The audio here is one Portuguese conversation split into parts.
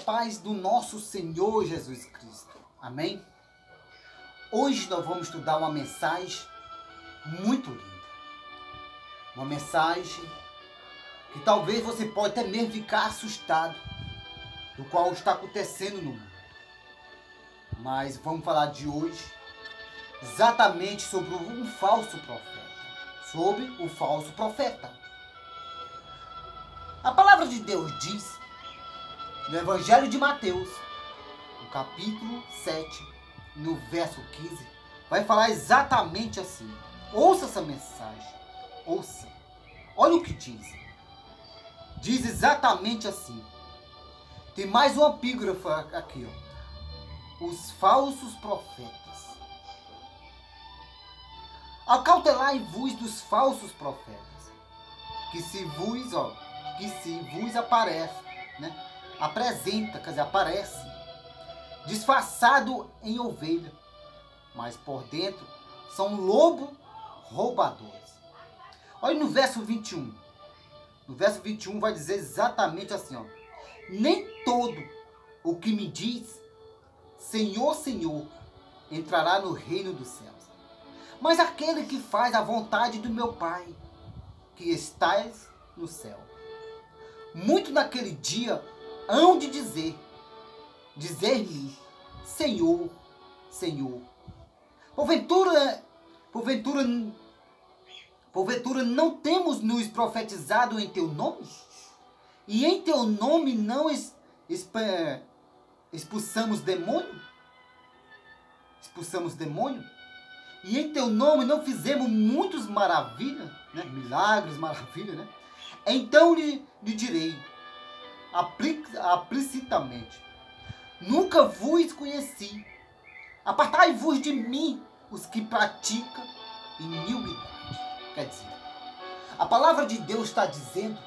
paz do nosso Senhor Jesus Cristo. Amém? Hoje nós vamos estudar uma mensagem muito linda. Uma mensagem que talvez você pode até mesmo ficar assustado do qual está acontecendo no mundo. Mas vamos falar de hoje exatamente sobre um falso profeta. Sobre o falso profeta. A palavra de Deus diz no Evangelho de Mateus, no capítulo 7, no verso 15, vai falar exatamente assim. Ouça essa mensagem. Ouça. Olha o que diz. Diz exatamente assim. Tem mais um epígrafo aqui, ó. Os falsos profetas. Acautelai-vos dos falsos profetas, que se vos aparece, né? Apresenta, quer dizer, aparece, disfarçado em ovelha, mas por dentro são lobo roubadores. Olha no verso 21. No verso 21 vai dizer exatamente assim, ó. Nem todo o que me diz Senhor, Senhor, entrará no reino dos céus, mas aquele que faz a vontade do meu Pai, que estás no céu. Muito naquele dia hão de dizer-me, Senhor, Senhor. Porventura não temos nos profetizado em teu nome? E em teu nome não expulsamos demônio? Expulsamos demônio? E em teu nome não fizemos muitas maravilhas, né? Milagres, maravilhas, né? Então lhe direi, explicitamente, nunca vos conheci. Apartai-vos de mim, os que praticam iniquidade. Quer dizer, a palavra de Deus está dizendo,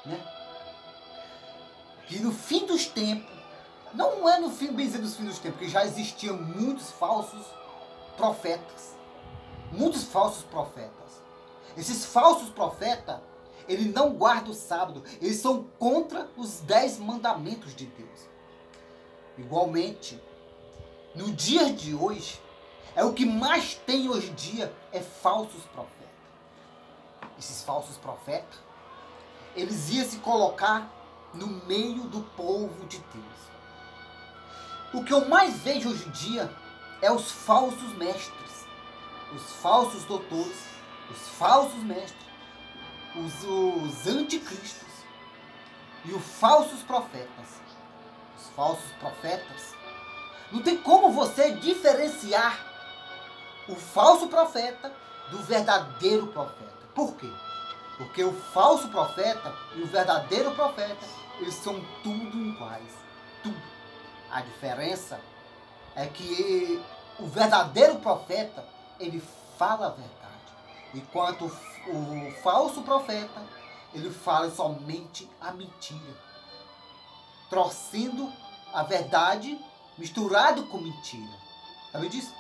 né, que no fim dos tempos, não é no fim, bem dizer, dos fins dos tempos, que já existiam muitos falsos profetas. Muitos falsos profetas. Esses falsos profetas, eles não guardam o sábado. Eles são contra os 10 mandamentos de Deus. Igualmente, no dia de hoje, é o que mais tem hoje em dia, é falsos profetas. Esses falsos profetas, eles iam se colocar no meio do povo de Deus. O que eu mais vejo hoje em dia é os falsos mestres, os falsos doutores, os falsos mestres, os anticristos e os falsos profetas. Os falsos profetas. Não tem como você diferenciar o falso profeta do verdadeiro profeta. Por quê? Porque o falso profeta e o verdadeiro profeta, eles são tudo iguais. Tudo. A diferença é que o verdadeiro profeta, ele fala a verdade. Enquanto o falso profeta, ele fala somente a mentira. Trouxendo a verdade misturado com mentira. Sabe disso?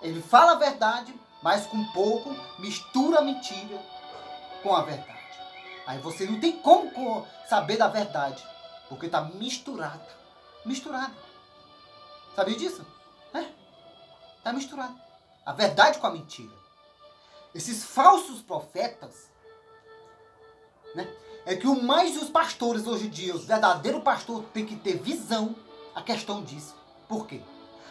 Ele fala a verdade, mas com pouco mistura a mentira com a verdade. Aí você não tem como saber da verdade, porque está misturada. Misturada. Sabia disso? Está misturado. A verdade com a mentira. Esses falsos profetas, né, é que o mais os pastores hoje em dia, os verdadeiros pastores, tem que ter visão a questão disso. Por quê?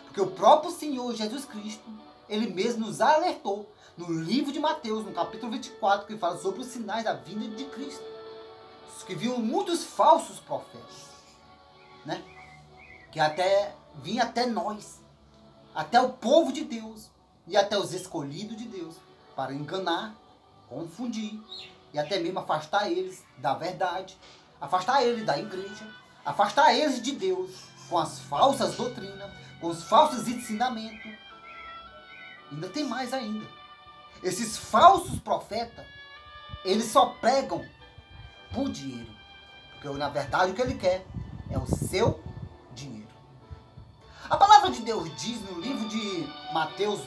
Porque o próprio Senhor Jesus Cristo, ele mesmo nos alertou no livro de Mateus, no capítulo 24, que fala sobre os sinais da vinda de Cristo. Que viam muitos falsos profetas, né? Que vinha até nós, até o povo de Deus e até os escolhidos de Deus, para enganar, confundir e até mesmo afastar eles da verdade, afastar eles da igreja, afastar eles de Deus com as falsas doutrinas, com os falsos ensinamentos. Ainda tem mais ainda. Esses falsos profetas, eles só pregam por dinheiro. Porque na verdade o que ele quer é o seu dinheiro. A palavra de Deus diz no livro de Mateus,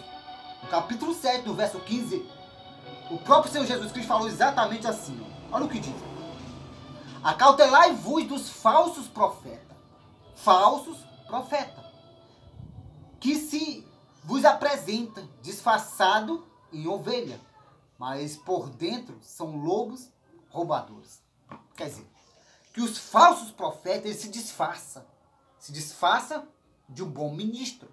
no capítulo 7, no verso 15, o próprio Senhor Jesus Cristo falou exatamente assim. Olha o que diz. Acautelai-vos dos falsos profetas, falsos profetas, que se vos apresentam disfarçado em ovelha, mas por dentro são lobos roubadores. Quer dizer, que os falsos profetas, eles se disfarçam. Se disfarça de um bom ministro.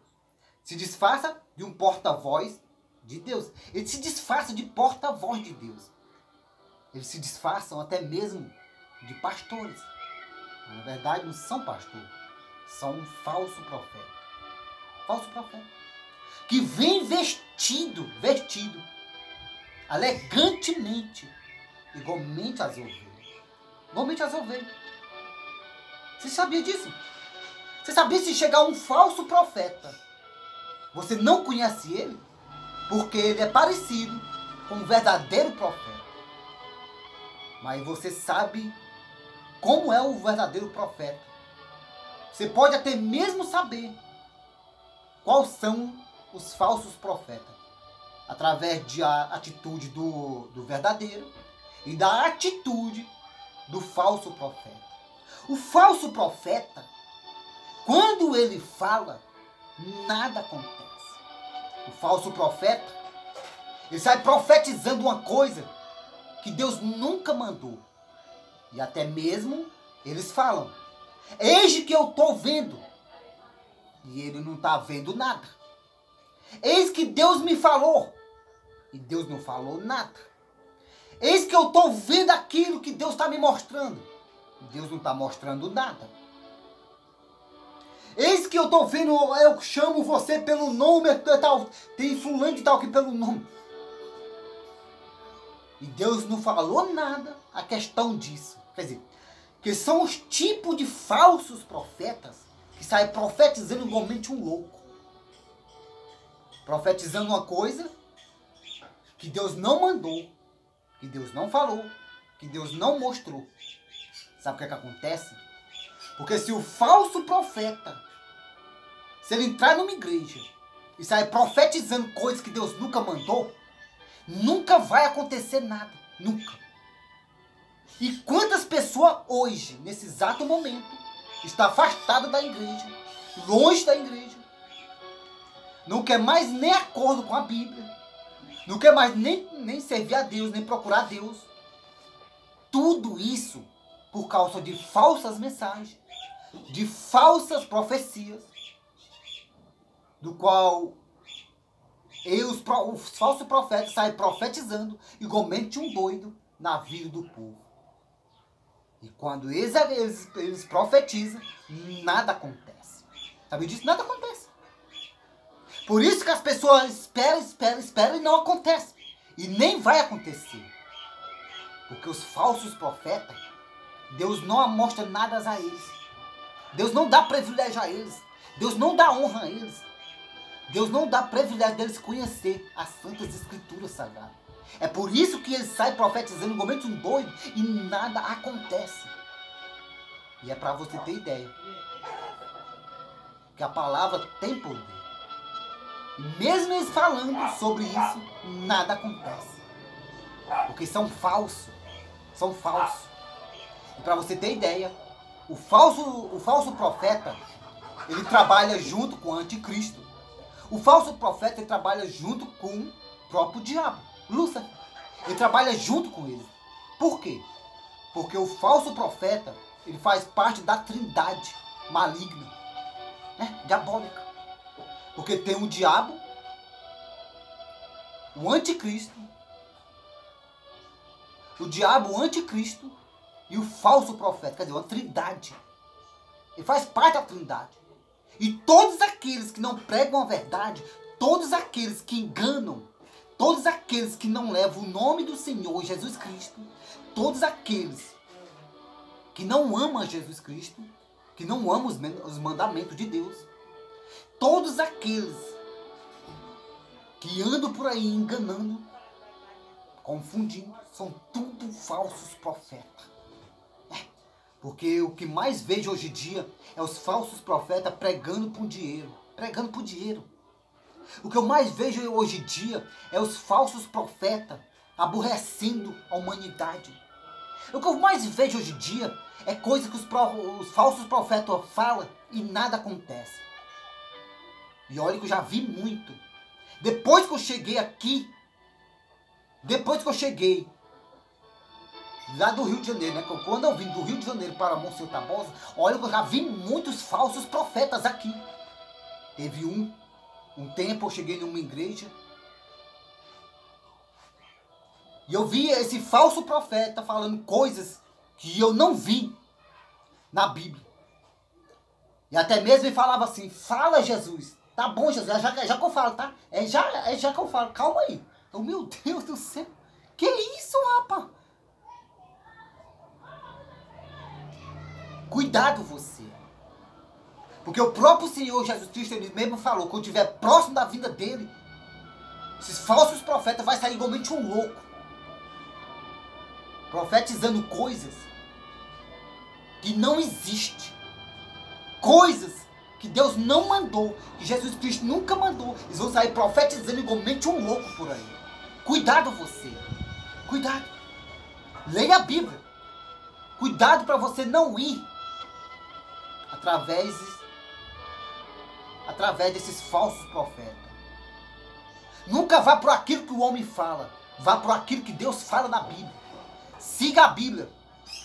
Se disfarça de um porta-voz de Deus. Eles se disfarçam de porta-voz de Deus. Eles se disfarçam até mesmo de pastores. Na verdade, não são pastores. São um falso profeta. Falso profeta. Que vem vestido elegantemente, igualmente as ovelhas. Igualmente as ovelhas. Você sabia disso? Você sabia se chegar um falso profeta, você não conhece ele? Porque ele é parecido com um verdadeiro profeta. Mas você sabe como é o verdadeiro profeta. Você pode até mesmo saber quais são os falsos profetas. Através da atitude do verdadeiro e da atitude do falso profeta. O falso profeta, quando ele fala, nada acontece. O falso profeta, ele sai profetizando uma coisa que Deus nunca mandou. E até mesmo eles falam: eis que eu estou vendo. E ele não está vendo nada. Eis que Deus me falou. E Deus não falou nada. Eis que eu estou vendo aquilo que Deus está me mostrando. E Deus não está mostrando nada. Eis que eu estou vendo, eu chamo você pelo nome, tal, tem fulano de tal aqui pelo nome. E Deus não falou nada a questão disso. Quer dizer, que são os tipos de falsos profetas que saem profetizando igualmente um louco. Profetizando uma coisa que Deus não mandou, que Deus não falou, que Deus não mostrou. Sabe o que é que acontece? Porque se o falso profeta, se ele entrar numa igreja e sair profetizando coisas que Deus nunca mandou, nunca vai acontecer nada. Nunca. E quantas pessoas hoje, nesse exato momento, estão afastadas da igreja, longe da igreja, não quer mais nem acordo com a Bíblia, não quer mais nem servir a Deus, nem procurar a Deus. Tudo isso por causa de falsas mensagens, de falsas profecias, do qual os falsos profetas saem profetizando igualmente um doido na vida do povo. E quando eles profetizam, nada acontece. Sabe disso? Nada acontece. Por isso que as pessoas esperam e não acontece. E nem vai acontecer. Porque os falsos profetas, Deus não mostra nada a eles. Deus não dá privilégio a eles. Deus não dá honra a eles. Deus não dá privilégio deles conhecer as santas escrituras sagradas. É por isso que eles saem profetizando igualmente um doido e nada acontece. E é para você ter ideia que a palavra tem poder. E mesmo eles falando sobre isso, nada acontece. Porque são falsos. São falsos. E para você ter ideia, o falso profeta, ele trabalha junto com o anticristo. O falso profeta, ele trabalha junto com o próprio diabo, Lúcifer. Ele trabalha junto com ele. Por quê? Porque o falso profeta, ele faz parte da trindade maligna, né? Diabólica. Porque tem o diabo, o anticristo, o anticristo e o falso profeta. Quer dizer, uma trindade. Ele faz parte da trindade. E todos aqueles que não pregam a verdade, todos aqueles que enganam, todos aqueles que não levam o nome do Senhor Jesus Cristo, todos aqueles que não amam Jesus Cristo, que não amam os mandamentos de Deus, todos aqueles que andam por aí enganando, confundindo, são tudo falsos profetas. Porque o que mais vejo hoje em dia é os falsos profetas pregando por dinheiro. Pregando por dinheiro. O que eu mais vejo hoje em dia é os falsos profetas aborrecendo a humanidade. O que eu mais vejo hoje em dia É coisa que os falsos profetas falam e nada acontece. E olha que eu já vi muito. Depois que eu cheguei aqui, lá do Rio de Janeiro, né? Quando eu vim do Rio de Janeiro para Monsenhor Tabosa, olha que eu já vi muitos falsos profetas aqui. Teve um tempo eu cheguei numa igreja e eu vi esse falso profeta falando coisas que eu não vi na Bíblia. E até mesmo ele falava assim, fala Jesus. Tá bom, Jesus, é já que eu falo, tá? É já que eu falo, calma aí. Oh, meu Deus do céu. Que isso, rapaz? Cuidado você. Porque o próprio Senhor Jesus Cristo, ele mesmo falou, quando estiver próximo da vinda dele, esses falsos profetas vão sair igualmente um louco. Profetizando coisas que não existem. Coisas que Deus não mandou, que Jesus Cristo nunca mandou. Eles vão sair profetizando igualmente um louco por aí. Cuidado você. Cuidado. Leia a Bíblia. Cuidado para você não ir através desses falsos profetas. Nunca vá por aquilo que o homem fala. Vá por aquilo que Deus fala na Bíblia. Siga a Bíblia.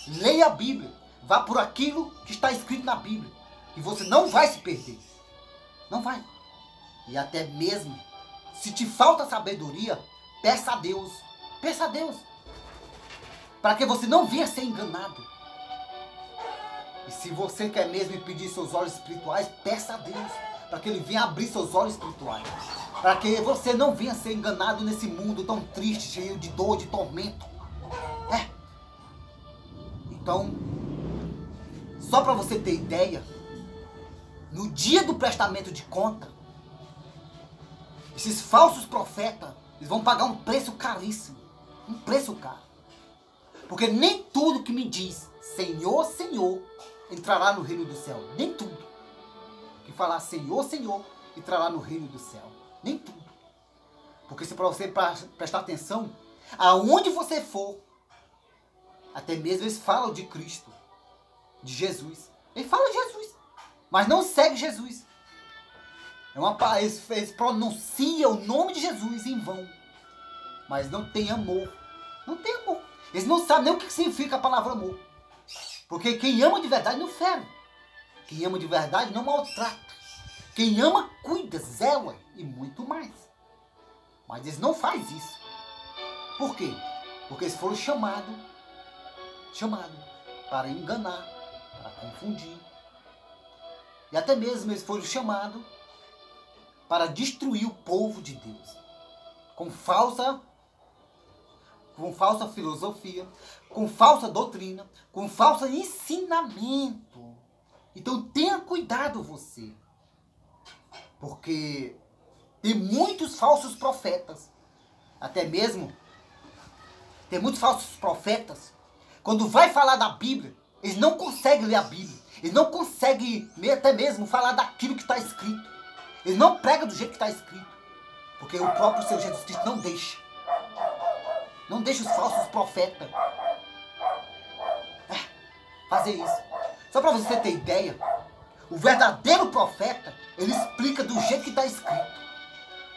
Leia a Bíblia. Vá por aquilo que está escrito na Bíblia. E você não vai se perder. Não vai. E até mesmo, se te falta sabedoria, peça a Deus. Peça a Deus. Para que você não venha ser enganado. E se você quer mesmo pedir seus olhos espirituais, peça a Deus. Para que Ele venha abrir seus olhos espirituais. Para que você não venha ser enganado nesse mundo tão triste, cheio de dor, de tormento. Então, só para você ter ideia, no dia do prestamento de conta, esses falsos profetas, eles vão pagar um preço caríssimo. Um preço caro. Porque nem tudo que me diz Senhor, Senhor, entrará no reino do céu. Nem tudo que falar Senhor, Senhor, entrará no reino do céu. Nem tudo. Porque se para você prestar atenção, aonde você for, até mesmo eles falam de Cristo, de Jesus. Ele fala de Jesus, mas não segue Jesus. Eles pronunciam o nome de Jesus em vão, mas não tem amor. Não tem amor. Eles não sabem nem o que significa a palavra amor. Porque quem ama de verdade não fere. Quem ama de verdade não maltrata. Quem ama, cuida, zela e muito mais. Mas eles não fazem isso. Por quê? Porque eles foram chamados para enganar, para confundir. E até mesmo eles foram chamados para destruir o povo de Deus. Com falsa filosofia, com falsa doutrina, com falso ensinamento. Então tenha cuidado você. Porque tem muitos falsos profetas. Até mesmo tem muitos falsos profetas. Quando vai falar da Bíblia, eles não conseguem ler a Bíblia. Eles não conseguem até mesmo falar daquilo que está escrito. Eles não pregam do jeito que está escrito. Porque o próprio Senhor Jesus Cristo não deixa. Não deixa os falsos profetas fazer isso. Só para você ter ideia, o verdadeiro profeta, ele explica do jeito que está escrito.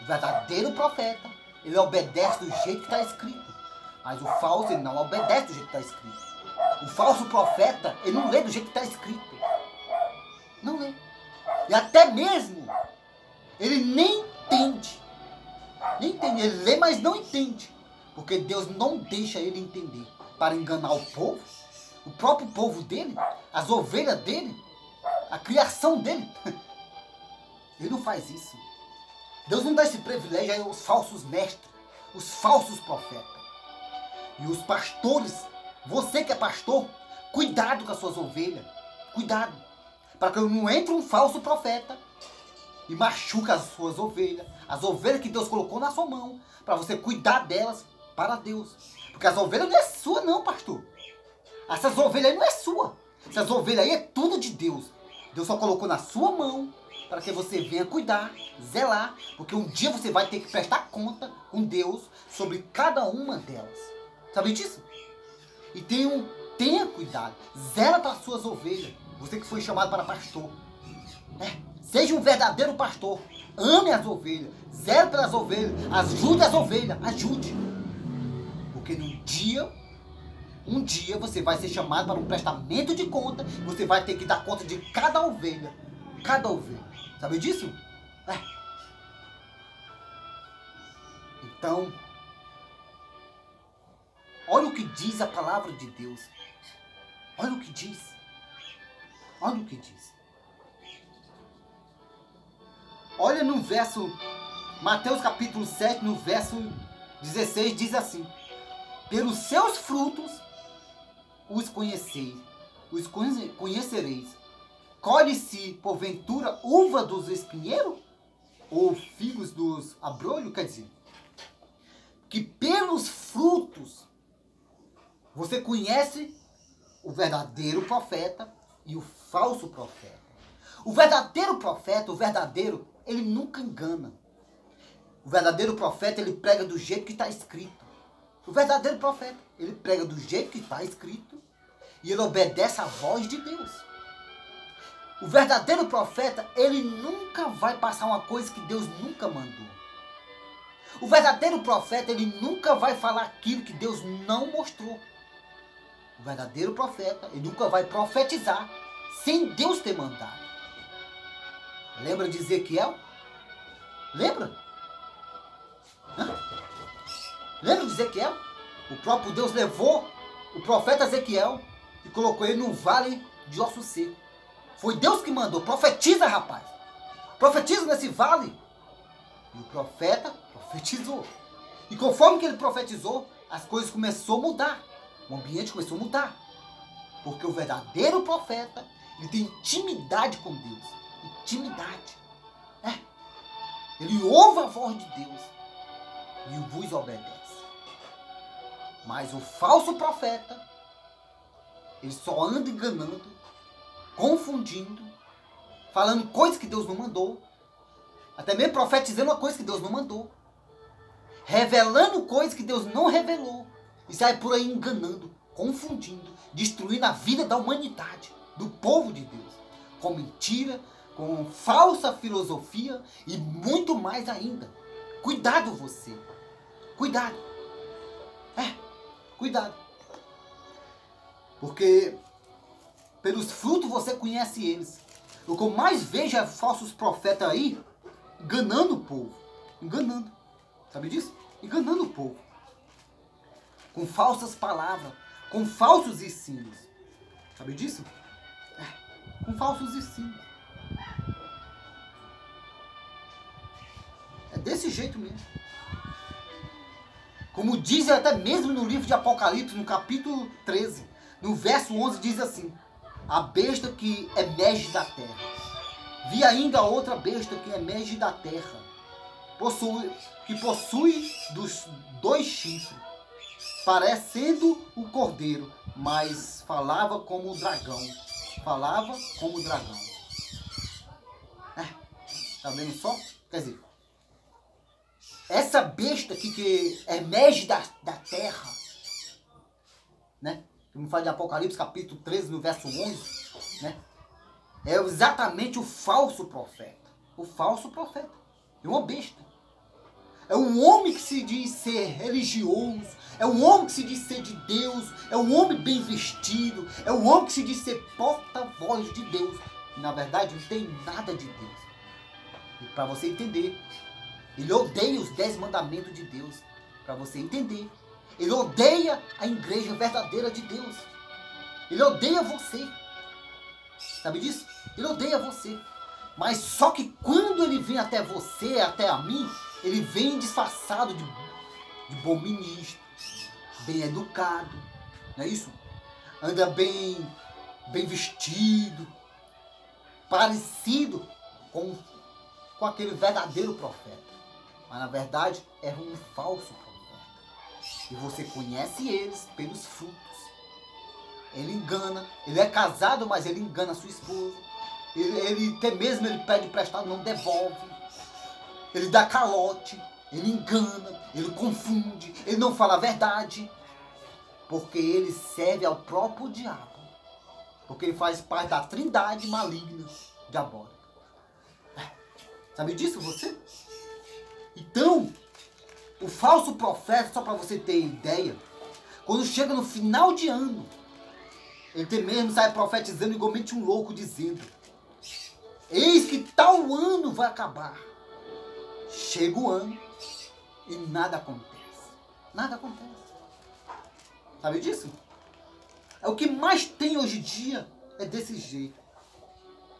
O verdadeiro profeta, ele obedece do jeito que está escrito. Mas o falso, ele não obedece do jeito que está escrito. O falso profeta, ele não lê do jeito que está escrito. Não lê. E até mesmo, ele nem entende. Nem entende. Ele lê, mas não entende. Porque Deus não deixa ele entender. Para enganar o povo. O próprio povo dele. As ovelhas dele. A criação dele. Ele não faz isso. Deus não dá esse privilégio aos falsos mestres. Os falsos profetas. E os pastores. Você que é pastor. Cuidado com as suas ovelhas. Cuidado. Para que não entre um falso profeta. E machuca as suas ovelhas. As ovelhas que Deus colocou na sua mão. Para você cuidar delas para Deus. Porque as ovelhas não é sua não, pastor. Essas ovelhas aí não é sua. Essas ovelhas aí é tudo de Deus. Deus só colocou na sua mão. Para que você venha cuidar, zelar. Porque um dia você vai ter que prestar conta com Deus. Sobre cada uma delas. Sabe disso? E tem Tenha cuidado. Zela para as suas ovelhas. Você que foi chamado para pastor. Seja um verdadeiro pastor. Ame as ovelhas. Zele pelas ovelhas. Ajude as ovelhas. Ajude. Porque um dia você vai ser chamado para um prestamento de conta. Você vai ter que dar conta de cada ovelha. Cada ovelha. Sabe disso? Então, olha o que diz a palavra de Deus. Olha o que diz. Olha o que diz. Olha no verso, Mateus capítulo 7, no verso 16, diz assim: pelos seus frutos os conhecereis. Colhe-se, porventura, uva dos espinheiros? Ou figos dos abrolhos? Quer dizer, que pelos frutos você conhece o verdadeiro profeta e o falso profeta. O verdadeiro profeta, ele nunca engana. O verdadeiro profeta, ele prega do jeito que está escrito. O verdadeiro profeta, ele prega do jeito que está escrito e ele obedece à voz de Deus. O verdadeiro profeta, ele nunca vai passar uma coisa que Deus nunca mandou. O verdadeiro profeta, ele nunca vai falar aquilo que Deus não mostrou. O verdadeiro profeta, ele nunca vai profetizar sem Deus ter mandado. Lembra de Ezequiel? Lembra? Lembra de Ezequiel? O próprio Deus levou o profeta Ezequiel e colocou ele num vale de ossos secos. Foi Deus que mandou. Profetiza, rapaz. Profetiza nesse vale. E o profeta profetizou. E conforme que ele profetizou, as coisas começaram a mudar. O ambiente começou a mudar. Porque o verdadeiro profeta, ele tem intimidade com Deus. Intimidade. Ele ouve a voz de Deus e vos obedece. Mas o falso profeta, ele só anda enganando, confundindo, falando coisas que Deus não mandou, até mesmo profetizando uma coisa que Deus não mandou, revelando coisas que Deus não revelou, e sai por aí enganando, confundindo, destruindo a vida da humanidade, do povo de Deus, com mentira, com falsa filosofia e muito mais ainda. Cuidado você. Cuidado. Cuidado. Porque pelos frutos você conhece eles. O que eu mais vejo é falsos profetas aí enganando o povo. Enganando. Sabe disso? Enganando o povo. Com falsas palavras. Com falsos ensinos. Sabe disso? Com falsos ensinos. É desse jeito mesmo. Como diz até mesmo no livro de Apocalipse, no capítulo 13, no verso 11, diz assim: a besta que emerge da terra. Vi ainda outra besta que emerge da terra, que possui dos 2 chifres, parecendo o cordeiro, mas falava como o dragão. Falava como o dragão. Tá vendo só? Quer dizer, essa besta aqui que emerge da terra, né? Como fala de Apocalipse capítulo 13, no verso 11, né? É exatamente o falso profeta. O falso profeta. É uma besta. É um homem que se diz ser religioso. É um homem que se diz ser de Deus. É um homem bem vestido. É um homem que se diz ser porta-voz de Deus. E na verdade não tem nada de Deus. E para você entender, ele odeia os 10 mandamentos de Deus. Para você entender. Ele odeia a igreja verdadeira de Deus. Ele odeia você. Sabe disso? Ele odeia você. Mas só que quando ele vem até você, até a mim, ele vem disfarçado de bom ministro, bem educado. Não é isso? Anda bem vestido. Parecido com aquele verdadeiro profeta. Mas na verdade é um falso profeta. E você conhece eles pelos frutos. Ele engana. Ele é casado, mas ele engana a sua esposa. Ele até mesmo ele pede emprestado, não devolve. Ele dá calote. Ele engana. Ele confunde. Ele não fala a verdade. porque ele serve ao próprio diabo. Porque ele faz parte da trindade maligna diabólica. Sabe disso você? Então, o falso profeta, só para você ter ideia, quando chega no final de ano, ele mesmo sai profetizando igualmente um louco, dizendo: eis que tal ano vai acabar. Chega o ano e nada acontece. Nada acontece. Sabe disso? É o que mais tem hoje em dia, é desse jeito.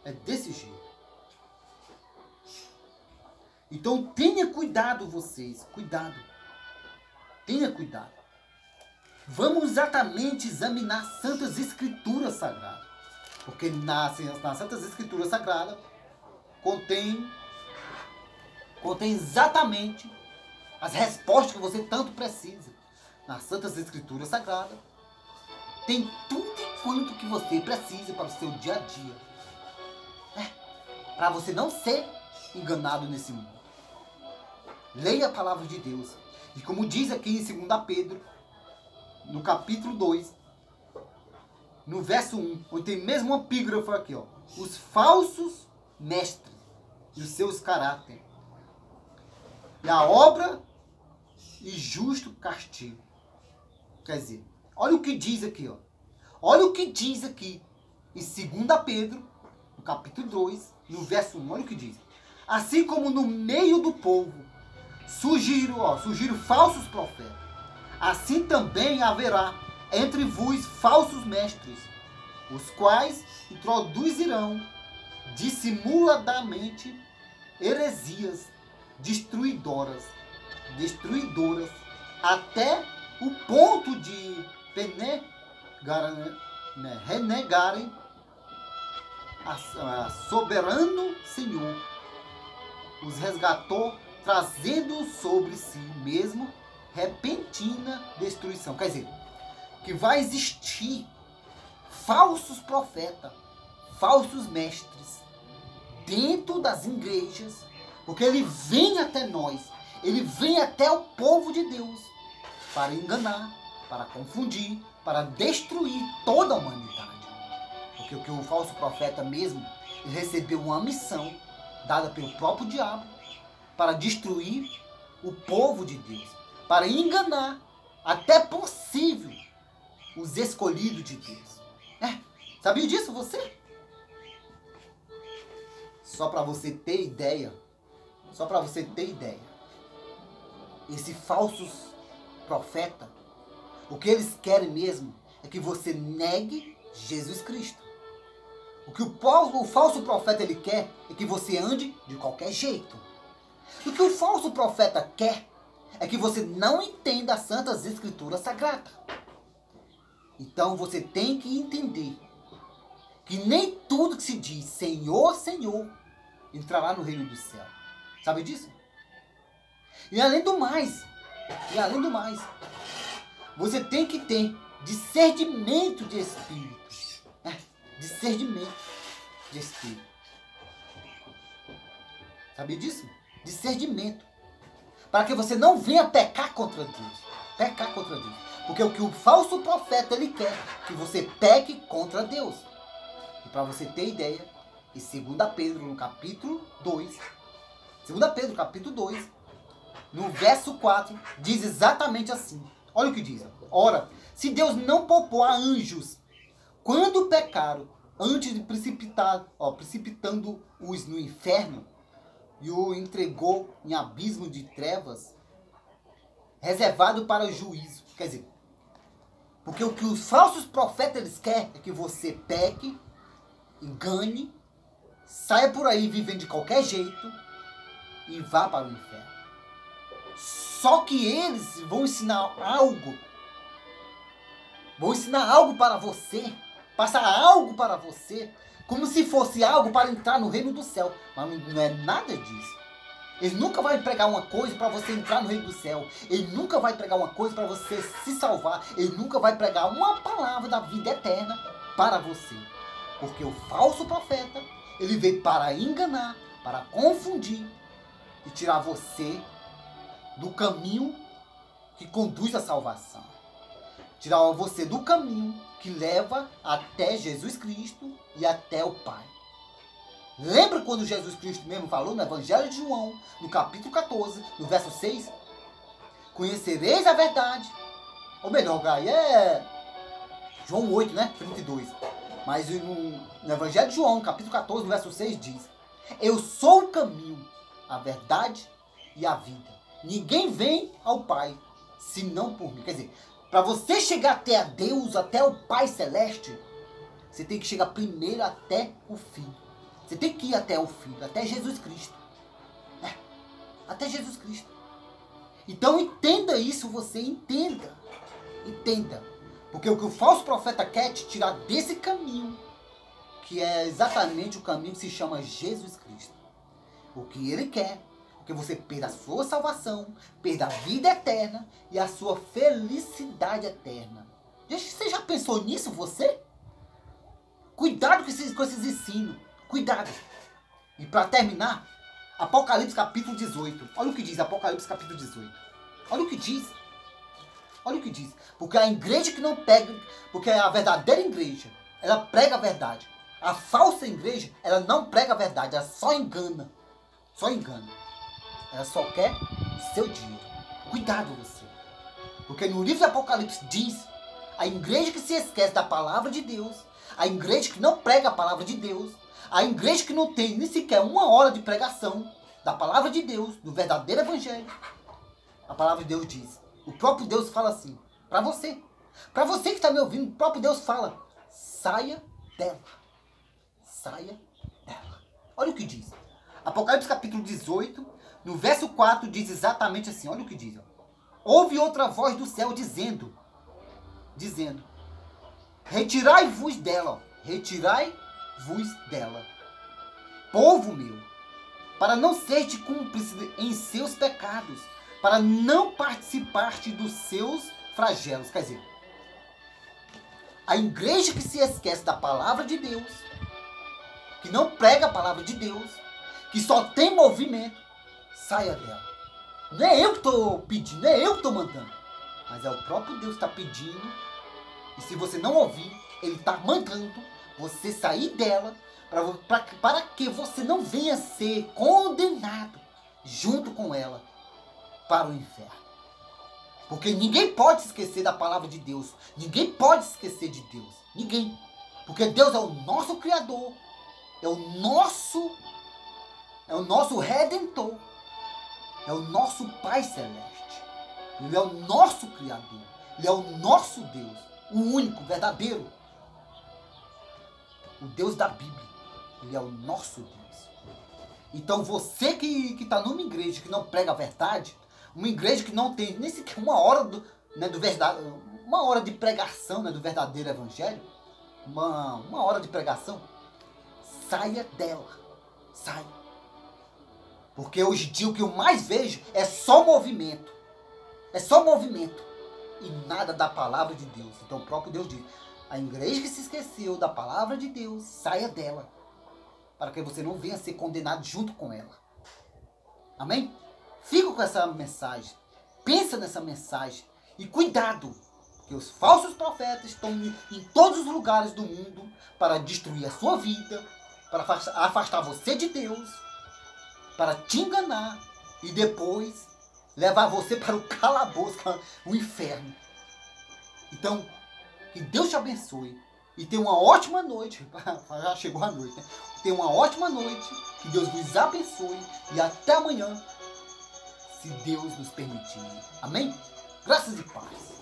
É desse jeito. Então tenha cuidado vocês, cuidado. Tenha cuidado. Vamos exatamente examinar Santas Escrituras Sagradas. Porque nas Santas Escrituras Sagradas contém exatamente as respostas que você tanto precisa. Nas Santas Escrituras Sagradas tem tudo quanto que você precisa para o seu dia a dia. Para você não ser enganado nesse mundo. Leia a palavra de Deus. E como diz aqui em 2 Pedro, no capítulo 2, no verso 1, onde tem mesmo um epígrafo aqui, ó. Os falsos mestres e os seus caráteres. E a obra e justo castigo. Quer dizer, olha o que diz aqui, ó. Olha o que diz aqui em 2 Pedro, no capítulo 2, no verso 1. Olha o que diz. Assim como no meio do povo surgiram falsos profetas, assim também haverá entre vós falsos mestres, os quais introduzirão dissimuladamente heresias destruidoras, até o ponto de renegarem a soberano Senhor, os resgatou, trazendo sobre si mesmo repentina destruição. Quer dizer, que vai existir falsos profetas, falsos mestres dentro das igrejas, porque ele vem até nós, ele vem até o povo de Deus para enganar, para confundir, para destruir toda a humanidade. Porque o falso profeta mesmo, ele recebeu uma missão dada pelo próprio diabo para destruir o povo de Deus, para enganar, até possível, os escolhidos de Deus. Sabia disso você? Só para você ter ideia, esses falsos profetas, o que eles querem mesmo é que você negue Jesus Cristo. O que o falso profeta ele quer é que você ande de qualquer jeito. O que o falso profeta quer é que você não entenda as Santas Escrituras Sagradas. Então você tem que entender que nem tudo que se diz Senhor, Senhor entrará no reino do céu. Sabe disso? E além do mais, você tem que ter discernimento de espírito. Discernimento de espírito. Sabe disso? Discernimento. Para que você não venha pecar contra Deus. Porque o que o falso profeta ele quer que você peque contra Deus. E para você ter ideia, em 2 Pedro, no capítulo 2, 2 Pedro, capítulo 2, no verso 4, diz exatamente assim. Olha o que diz. Ora, se Deus não poupou a anjos quando pecaram, antes de precipitando-os no inferno, e o entregou em abismo de trevas, reservado para o juízo. Quer dizer, porque o que os falsos profetas eles querem é que você peque, engane, saia por aí vivendo de qualquer jeito e vá para o inferno. Só que eles vão ensinar algo para você, passar algo para você, como se fosse algo para entrar no reino do céu. Mas não é nada disso. Ele nunca vai pregar uma coisa para você entrar no reino do céu. Ele nunca vai pregar uma coisa para você se salvar. Ele nunca vai pregar uma palavra da vida eterna para você. Porque o falso profeta, ele veio para enganar, para confundir e tirar você do caminho que conduz à salvação. Tirar você do caminho que leva até Jesus Cristo e até o Pai. Lembra quando Jesus Cristo mesmo falou no Evangelho de João, no capítulo 14, no verso 6? Conhecereis a verdade. Ou melhor, aí é João 8, né? 32. Mas no Evangelho de João, capítulo 14, no verso 6, diz: eu sou o caminho, a verdade e a vida. Ninguém vem ao Pai, senão por mim. Quer dizer, para você chegar até a Deus, até o Pai Celeste, você tem que chegar primeiro até o fim. Você tem que ir até o fim, até Jesus Cristo. Até Jesus Cristo. Então entenda isso, você entenda. Entenda. Porque o que o falso profeta quer é te tirar desse caminho, que é exatamente o caminho que se chama Jesus Cristo. O que ele quer é que você perda a sua salvação, perda a vida eterna e a sua felicidade eterna. Você já pensou nisso, você? Cuidado com esses ensinos. Cuidado. E para terminar, Apocalipse capítulo 18. Olha o que diz Apocalipse capítulo 18. Olha o que diz. Olha o que diz. Porque a igreja que não pega, porque a verdadeira igreja, ela prega a verdade. A falsa igreja, ela não prega a verdade, ela só engana. Só engana. Ela só quer seu dinheiro. Cuidado você. Porque no livro de Apocalipse diz, a igreja que se esquece da palavra de Deus, a igreja que não prega a palavra de Deus, a igreja que não tem nem sequer uma hora de pregação da palavra de Deus, do verdadeiro evangelho. A palavra de Deus diz, o próprio Deus fala assim, para você que está me ouvindo, o próprio Deus fala, saia dela. Saia dela. Olha o que diz. Apocalipse capítulo 18, no verso 4, diz exatamente assim, olha o que diz. Ó. Houve outra voz do céu dizendo, retirai-vos dela, ó, retirai-vos dela, povo meu, para não seres cúmplice em seus pecados, para não participar dos seus flagelos. Quer dizer, a igreja que se esquece da palavra de Deus, que não prega a palavra de Deus, que só tem movimento, saia dela. Não é eu que estou pedindo, não é eu que estou mandando, mas é o próprio Deus que está pedindo. E se você não ouvir, ele está mandando você sair dela, para que você não venha ser condenado junto com ela para o inferno. Porque ninguém pode se esquecer da palavra de Deus. Ninguém pode se esquecer de Deus. Ninguém. Porque Deus é o nosso Criador. É o nosso Redentor. É o nosso Pai Celeste. Ele é o nosso Criador. Ele é o nosso Deus. O único, verdadeiro. O Deus da Bíblia. Ele é o nosso Deus. Então você que está numa igreja que não prega a verdade, uma igreja que não tem nem sequer uma hora uma hora de pregação, né, do verdadeiro evangelho, uma hora de pregação, saia dela. Saia. Porque hoje em dia o que eu mais vejo é só movimento. É só movimento. E nada da palavra de Deus. Então o próprio Deus diz, a igreja que se esqueceu da palavra de Deus, saia dela. Para que você não venha ser condenado junto com ela. Amém? Fica com essa mensagem. Pensa nessa mensagem. E cuidado. Porque os falsos profetas estão em todos os lugares do mundo para destruir a sua vida, para afastar você de Deus, para te enganar e depois levar você para o calabouço, o inferno. Então, que Deus te abençoe e tenha uma ótima noite. Já chegou a noite, né? Tenha uma ótima noite, que Deus vos abençoe e até amanhã, se Deus nos permitir. Amém? Graças e paz.